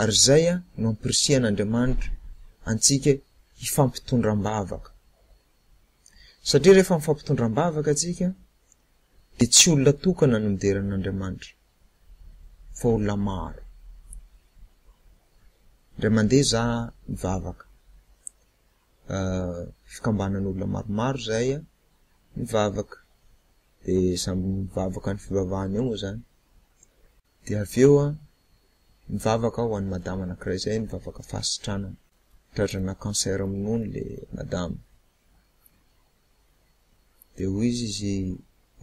Ary zay no ampirisian'Andriamanitra antsika hifampitondram-bavaka. Satria rehefa mifampitondram-bavaka atsika dia tsy olona tokana no mideran'Andriamanitra fa olona maro. Indray mandeha za mivavaka. Fikambanan'olona maromaro zay mivavaka. Dia samby mivavaka ny fivavahany eo moa zany. Dia avy eo mivavaka ho an'ny madama anankiray zay mivavaka fahasitranana. Tratrana cancer amin'ny nono le madama. Dia hoy izy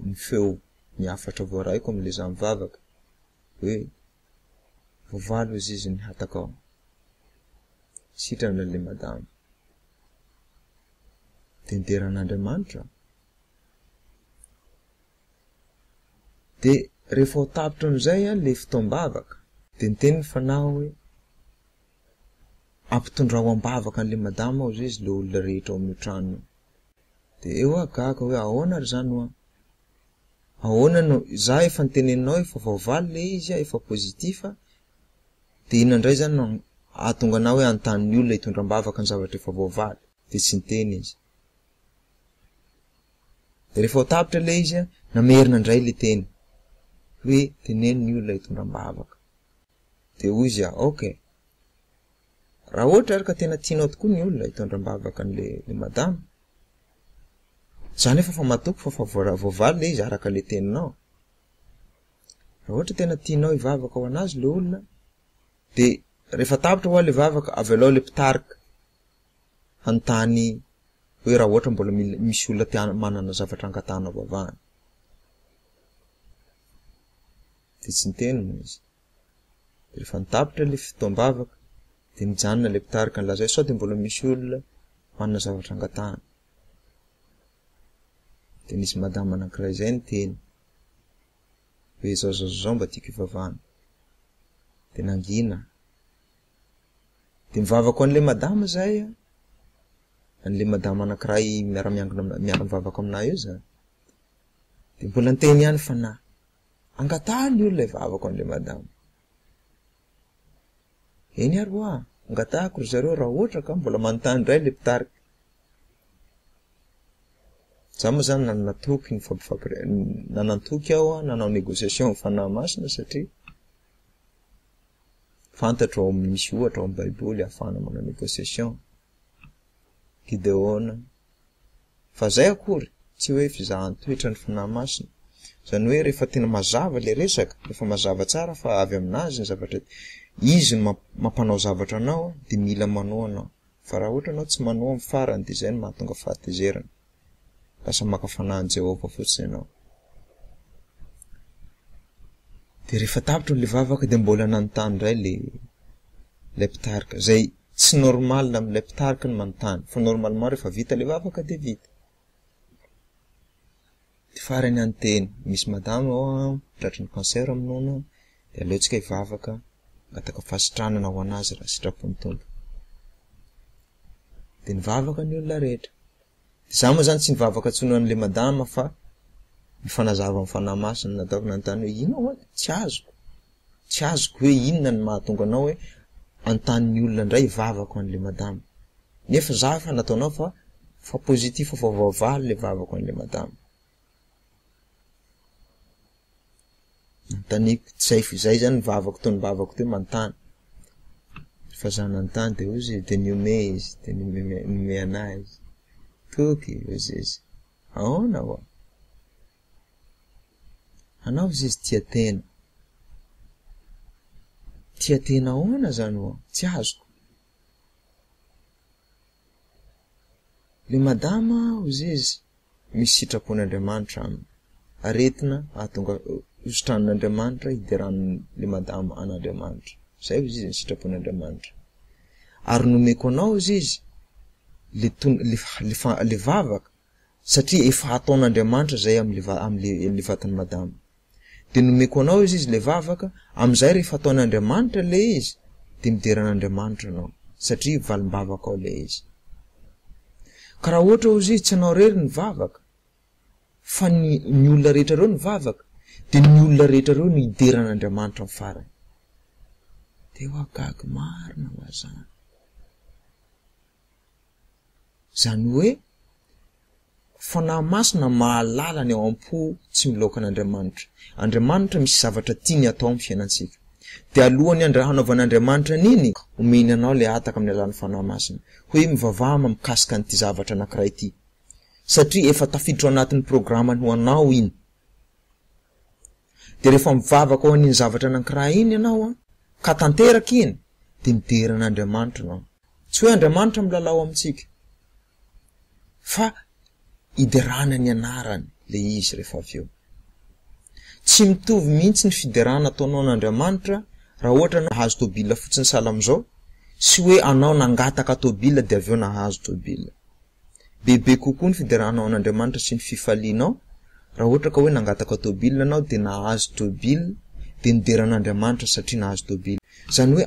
ny feo miafatra voaraiko amin'le za mivavaka hoe voavalo izy ny hatakao. Sitrana le madama. Dia nideran'Andriamanitra. Dia rehefa ho tapitra n'izay le fotoam-bavaka dia niteny ny fanahy hoe ampitondrao am-bavaka an'le madama ao izy le olona rehetra ao amin'ny trano. Dia eo gaga hoe ahoana ry zany ho ahoana no za efa niteneninao efa vaovaly le izy efa pozitifa. Dia inandray zany no ahatonga anao hoe anontany olona hitondram-bavaka ny zavatra efa vaovaly. Dia tsy niteny izy. Dia rehefa ho tapitra le izy namerina indray le teny hoe teneny ny olona hitondram-bavaka. Dia hoy izy okay. Raha ohatra ary ka tena tianao tokoa ny olona hitondram-bavaka an'le madama. Zany efa matoky fa vaovaly le izy araka le teninao. Raha ohatra tena tianao hivavaka ho anazy le olona dia rehefa tapitra ho le vavaka avy alao le mpitarika hanontany hoe raha ohatra mbola misy olona manana zavatra angatahana vavahana. Dia tsy niteny izy. Rehefa nitapitra le fotoam-bavaka dia mijanona le mpitarika nylazay sao dia mbola misy olona manana zavatra angatahana. Dia nisy madama anankiray zay niteny hoe zao mba tiako hivavahana. Dia nangina. Dia mivavaka an'le madama zay an'le madama anankiray miara mivavaka aminahy eo zany. Dia mbola niteny ihany fanahy angataha ny olona hivavaka an'le madama. Eny ary hoa angatahako ry zareo raha ohatra ka mbola manontany indray le mpitarika. Za moa zany nanantoky aho nanao négociation fanahy masina satria fantatro ao amin'ny misy ohatra ao amin'ny baiboly ahafahana manao négociation. Gideona. Fa zay akory tsy hoe fizahan-toetra ny fanahy masina. Zany hoe rehefa tena mazava le resaka, rehefa mazava tsara fa avy aminazy ny zavatra izy mampanao zavatra anao dia mila manao anao. Fa raha ohatra anao tsy manao amin'ny farany dia zay no mahatonga fahatezerana. Lasa maka fanahin Jehova fotsiny ianao. Dia rehefa tapitra le vavaka dia mbola nanontany indray le mpitarika. Zay tsy normal amin'ilay mpitarika ny manontany. Fa normalement rehefa vita le vavaka dia vita. Dia farany anteny misy madama ao tratran'ny cancer amin'ny nono dia aleotsika hivavaka angataka fahasitranana ho anazy raha sitrapon'ny tompo. Dia nivavaka ny olona rehetra. Za moa zany tsy nivavaka tsony an'le madama fa mifanazava amin'ny fanahy masina nataoko nanontany hoe ino hoe tsy azoko hoe inona ny mahatonga anao hoe anontany ny olona indray hivavaka an'le madama. Nefa za fa nataonao fa pozitif fa vaovaly le vavako an'le madama. Nanontaniako zay zany nivavako toy ny vavako teo manontany. Fa za nanontany dia hoy izy dia niome izy dia niome anahy izy. Toky izy. Ahoana hoa? Anao izy tia tena. Tia tena ahoana zany hoa? Tsy azoko. Le madama izy misy sitrapon'Andriamanitra aminy. Aretina ahatonga hositran'Andriamanitra hideran'le madama an'Andriamanitra. Zay izy ny sitrapon'Andriamanitra. Ary nomeko anao izy le vavaka satria efa ataon'Andriamanitra zay amin'ny vatan'ny madama. Dia nomeko anao izy le vavaka amin'izay rehefa ataon'Andriamanitra le izy dia mideran'Andriamanitra anao satria valim-bavaka ao le izy. Ka raha ohatra izy tsy anao rery ny vavaka fa ny olona rehetra reo ny vavaka dia ny olona rehetra reo ny hideran'Andriamanitra amin'ny farany. de ho agagy marina ho azany. Zany hoe fanahy masina mahalala ny ao am-po tsy miloka an'Andriamanitra. Andriamanitra misy zavatra tiany atao amin'ny fiainantsika. De alohany hanaovan'Andriamanitra niny, omeny anao le ataka amin'ny alalan'ny fanahy masina. Hoe mivavama mikasika an'ity zavatra anankiray ity. Satria efa tafiditra ao anatin'ny programany ho anao iny. De rehefa mivavaka ao an'iny zavatra anankiray iny ianao ka tanteraka iny, de mideran'Andriamanitra anao. Tsy hoe Andriamanitra milalao amintsika, fa iderana ny anarany le izy rehefa avy eo. Tsy mitovy mihitsy ny fiderana ataonao n'Andriamanitra raha ohatra na hazo tobila fotsiny sahala am'izao, sy hoe anao nangataka tobila de avy eo nahazo tobila. Bebe kokoa ny fideranao n'Andriamanitra sy ny fifalianao raha ohatra ka hoe nangataka tobila anao de nahazo tobila, de nideran'Andriamanitra satria nahazo tobila. Zany hoe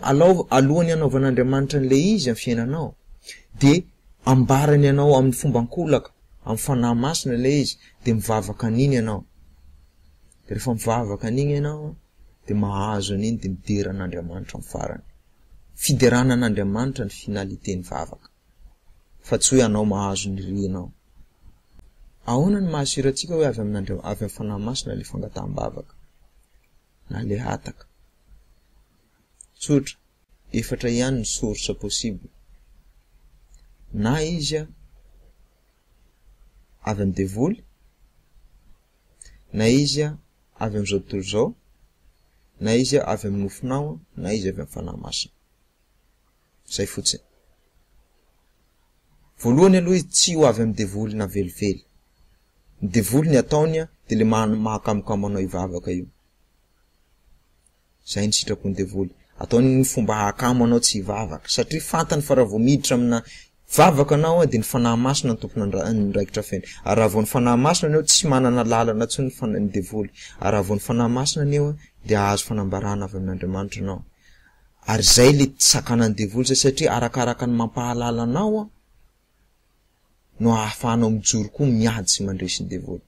alohany hanaovan'Andriamanitra an'le izy amin'ny fiainanao, de ambarany ianao amin'ny fomba ankolaka, amin'ny fanahy masina le izy, de mivavaka an'iny ianao. De rehefa mivavaka an'iny ianao, de mahazo an'iny de mideran'Andriamanitra amin'ny farany. Fideranan'Andriamanitra ny finalitény vavaka. Fa tsy hoe anao mahazo ny rianao. Ahoana ny mahasirantsika hoe avy amin'ny fanahy masina le fangataham-bavaka na le hataka? Tsotra, efatra ihany ny source possible. Na izy avy amin'ny devoly, na izy avy amin'izao tontolo izao, na izy avy amin'ny nofinao, na izy avy amin'ny fanahy masina. Zay fotsiny. Voalohany aloha izy tsy ho avy amin'ny devoly na velively. Ny devoly ny ataony de le mahakamokamo anao ivavaka io. Zay ny sitrako ny devoly. Ataony ny fomba hakamo anao tsy ivavaka, satria fantany fa raha vao miditra amina vavaka anao de ny fanahy masina ny tompony niraikitra feny. Ary raha vao ny fanahy masina anao tsy manana lalana tsy ny devoly. Ary raha vao ny fanahy masina anao de ahazo fanambarana avy amin'Andriamanitra anao. Ary zay le sakanan'ny devoly satria arakaraka ny mampahalala anao no ahafahanao mijoro koa miady sy mandresy ny devoly.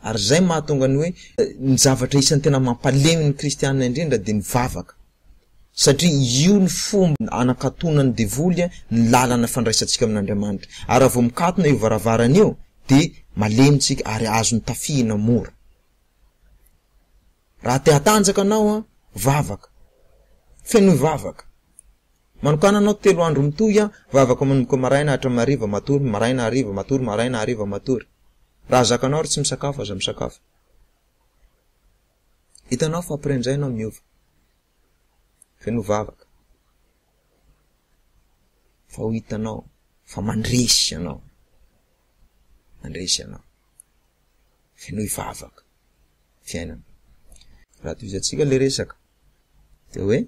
Ary zay mahatonga ny hoe ny zavatra isan'ny tena mampalemy ny kristianina indrindra de ny vavaka. Satria io ny fomba anakatonan'ny devoly ny lalana fandraisantsika amin'Andriamanitra. Ary raha vao mikatona io varavarana io de malemitsika ary azony tafihina mora. Raha te hatanjaka anao vavaka. Feno vavaka. Manokana anao 3 andro mitohy vavaka manomboka maraina hatramy hariva matory, maraina hariva matory, maraina hariva matory. Raha zakanao tsy misakafo aza misakafo. Hitanao fa aprendray anao miova. Feno vavaka. Fa ho hitanao fa mandresy anao. Mandresy anao. Feno ivavaka. Fiainana. Raha toizatsika le resaka. De hoe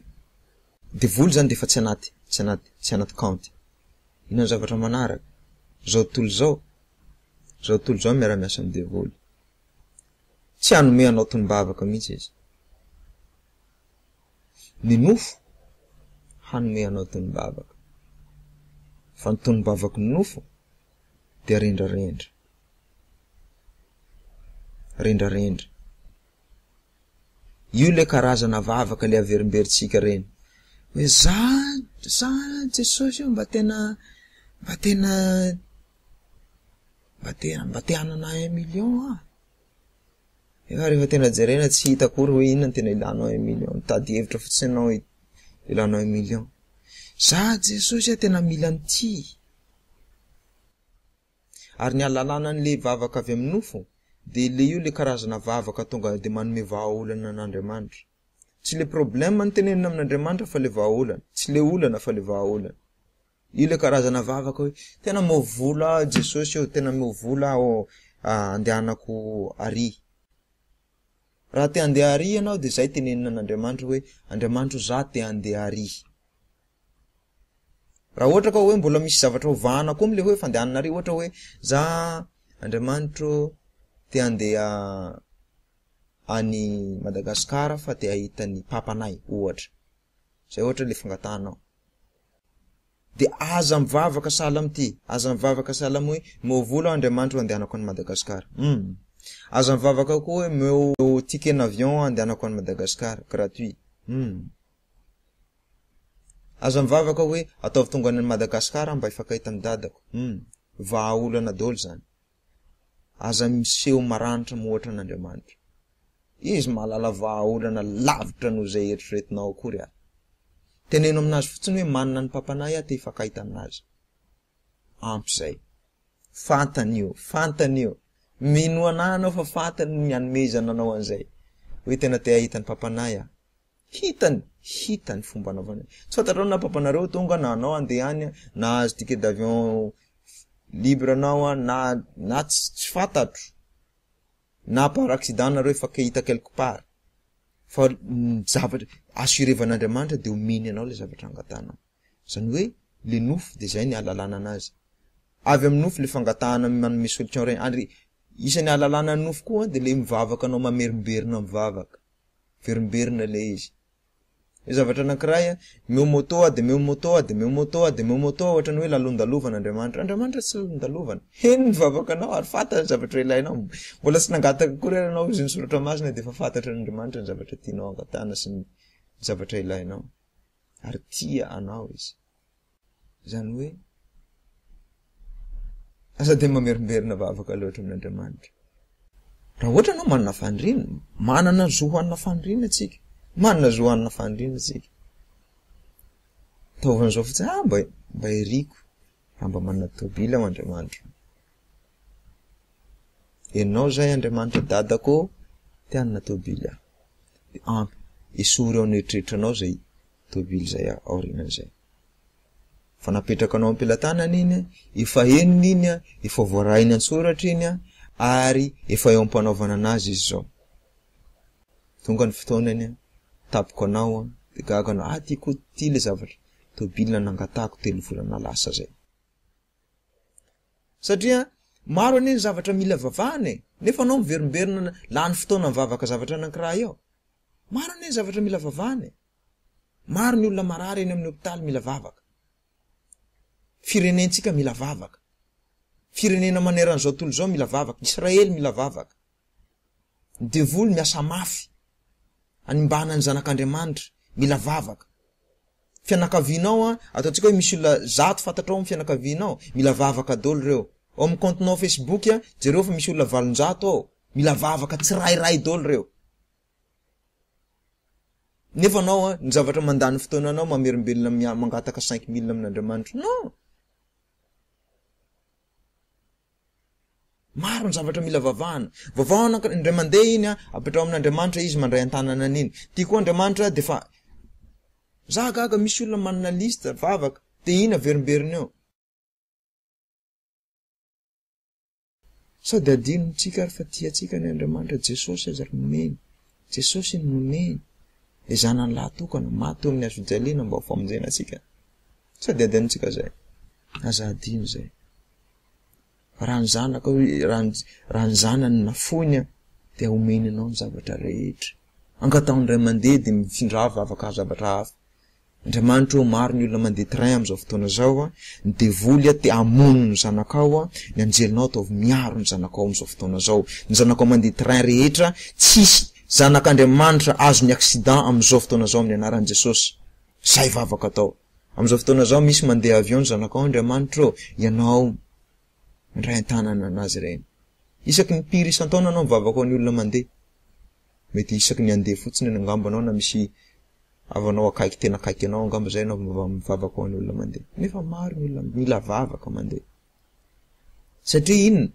devoly zany de fa tsy anaty kaonty. Ino ny zavatra manaraka? Zao tontolo zao miara-miasa amin'ny devoly. Tsy hanome anao tonim-bavaka mihitsy izy. Ny nofo hanome anao tonim-bavaka. Fa ny tonim-bavaka ny nofo de rendrarendra. Rendrarendra. Io le karazana vavaka le averimberitsika reny. Hoe za Jesosy mba te hanana 1 million Efa rehefa tena jerena tsy hita akory hoe inona tena ilanao 1 million. Tady hevitra fotsiny anao ilanao 1 million. Za Jesosy tena mila an'ity. Ary ny alalana an'le vavaka avy amin'ny nofo de le io le karazana vavaka tonga de manome vahaolana an'Andriamanitra. Tsy le problème ny tenenina amin'Andriamanitra fa le vahaolana, tsy le olana fa le vahaolana. Io le karazana vavaka hoe tena movola Jesosy eo, tena movola andehanako ary. Raha te andeha ary ianao de zay tenenina n'Andriamanitra hoe Andriamanitra za te andeha ary. Raha ohatra ka hoe mbola misy zavatra ovahana koa am'le hoe fandehanana ary, ohatra hoe za Andriamanitra te andeha any Madagasikara fa te ahita ny papanay ohatra. Zay ohatra le fangatahanao. De aza mivavaka sahala am'ty, aza mivavaka sahala am hoe movola Andriamanitra andehanako any Madagasikara. Aza mivavaka koa hoe meo ticket n'avion andehanako any Madagasikara gratuit. aza mivavaka hoe ataovy tonga any Madagasikara mba ifakahita amin'ny dadako. Vahaolana daholo zany. Aza miseho maranitra moatra an'Andriamanitra. Izy mahalala vahaolana lavitra noho izay eritreretinao akory ary. Teneno aminazy fotsiny hoe manana ny papanay aho te ifakahita aminazy. Ampy zay. Fantanio. Mino anahy anao fa fantany ny anomezana anao an'izay. Hoe tena te ahita ny papanay aho. Hitany fomba anaovana. Tsy fantatrao na papanareo tonga na anao andehany na azy ticket d'avion libre anao na tsy fantatro. Na par accident nareo efa kahita quelque part. Fa zavatra assurevan'Andriamanitra dia omeny anao le zavatra angatanao. Zany hoe le nofo dia zay ny ahalalana anazy. Avy amin'ny nofo le fangatahana manome solution reny. Ary isan'ny ahalalana ny nofo koa dia le mivavaka anao mamerimberina mivavaka. Verimberina le izy. Ny zavatra anankiray meo moto ohatrany hoe lalondalovana Andriamanitra tsy lalondalovana. Heny mivavaka anao ary fantatra ny zavatra ilainao. Mbola tsy nangataka akory anao izy ny soratra masina dia efa fantatra n'Andriamanitra ny zavatra tianao angatahana sy ny zavatra ilainao. Ary tia anao izy. Zany hoe asa dia mamerimberina vavaka loatra amin'Andriamanitra. Raha ohatra anao manana fandriana, manana zohanina fandriana tsika. Taovan'izao fotsiny mba eriko raha mba manana tobila ao Andriamanitra. Enao zay Andriamanitra dadako te hanana tobila. Ampy esory ao neritreritranao zay tobila zay aorianan'izay. Fa napetraka anao am-pelantanana iny, efa henony iny, efa voarahiny an-tsoratra iny ary efa eo am-panaovana anazy izy zao. Tonga ny fotoanany tapoko anao dia gaga anao tiako ty le zavatra tobila nangatahako 3 volana lasa zay. Satria maro anie ny zavatra mila vavahana nefa anao miverimberina lany fotoana mivavaka zavatra anankiray eo. Maro anie ny zavatra mila vavahana. Maro ny olona marary eny amin'ny hopitaly mila vavaka. Firenentsika mila vavaka. Firenena maneran'izao tontolo zao mila vavaka. Israely mila vavaka. Ny devoly miasa mafy animbana ny zanak'Andriamanitra mila vavaka. Fianakavianao ataontsika hoe misy olona 100 fantatrao amin'ny fianakavianao mila vavaka daholo reo. Ao amin'ny compte-nao Facebook jereo fa misy olona 700 ao mila vavaka tsirairay daholo reo. Nefa anao ny zavatra mandany fotoana anao mamerimberina mangataka 5,000 amin'Andriamanitra. Non. Maro ny zavatra mila vavahana. Vavahana indray mandeha iny apetrao amin'Andriamanitra izy mandray an-tanana an'iny. Tia koa Andriamanitra dia fa gaga misy olona manana lista vavaka dia ina verimberina eo. Sao dia adinontsika ary fa tiantsika ny Andriamanitra Jesosy aza ry nomeny. Jesosy ny nomeny. Izanany lahatokana maty eo amin'ny hazojaliana mba ho famonjena antsika. Sao dia adinontsika zay. Aza adino zay. Raha ny zanany nafony dia omeny anao ny zavatra rehetra. Angatao indray mandeha dia mifindraha vavaka zavatra hafa. Andriamanitra maro ny olona mandeha train amin'izao fotoana zao ny devoly te hamono ny zanakao ny anjelinao ataovy miaro ny zanakao amin'izao fotoana zao. Ny zanakao mandeha train rehetra tsisy zanak'Andriamanitra azo ny accident amin'izao fotoana zao amin'ny anaran'i Jesosy. Zay vavaka atao. Amin'izao fotoana zao misy mandeha avion ny zanakao Andriamanitra ianao indray an-tanana anazy ireny. Isaky ny piry isan-taona anao mivavaka ho ny olona mandeha. Mety isaky ny andeha fotsiny ny angambanao na misy avanao akaiky tena akaiky anao angamba zay anao mivavaka ho ny olona mandeha. Nefa maro ny olona mila vavaka mandeha. Satria inona?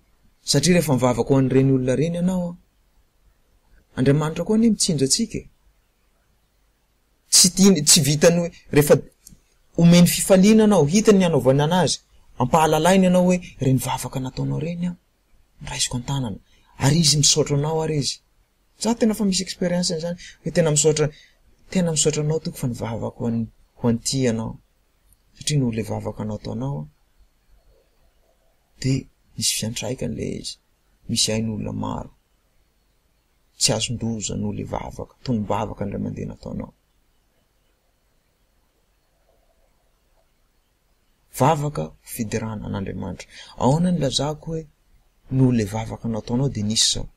Satria rehefa mivavaka ho an'ireny olona reny ianao Andriamanitra koa ny mitsinjo antsika. Tsy vitany hoe rehefa omeny fifaliana anao hitany ny anaovana anazy. Ampahalalainy anao hoe reny vavaka nataonao reny raisiko an-tanana. Ary izy misaotra anao ary izy. Za tena fa misy experience zany hoe tena misaotra anao toko fa nivavaka ho an'ty anao. Satria no le vavaka nataonao dia misy fiantraikany le izy. Misy ain'olona maro. Tsy azon-doza no le vavaka, tonom-bavaka indray mandeha nataonao. Vavaka fidirana an'Andriamanitra. Ahoana ny lazako hoe no le vavaka nataonao dia nisy zao.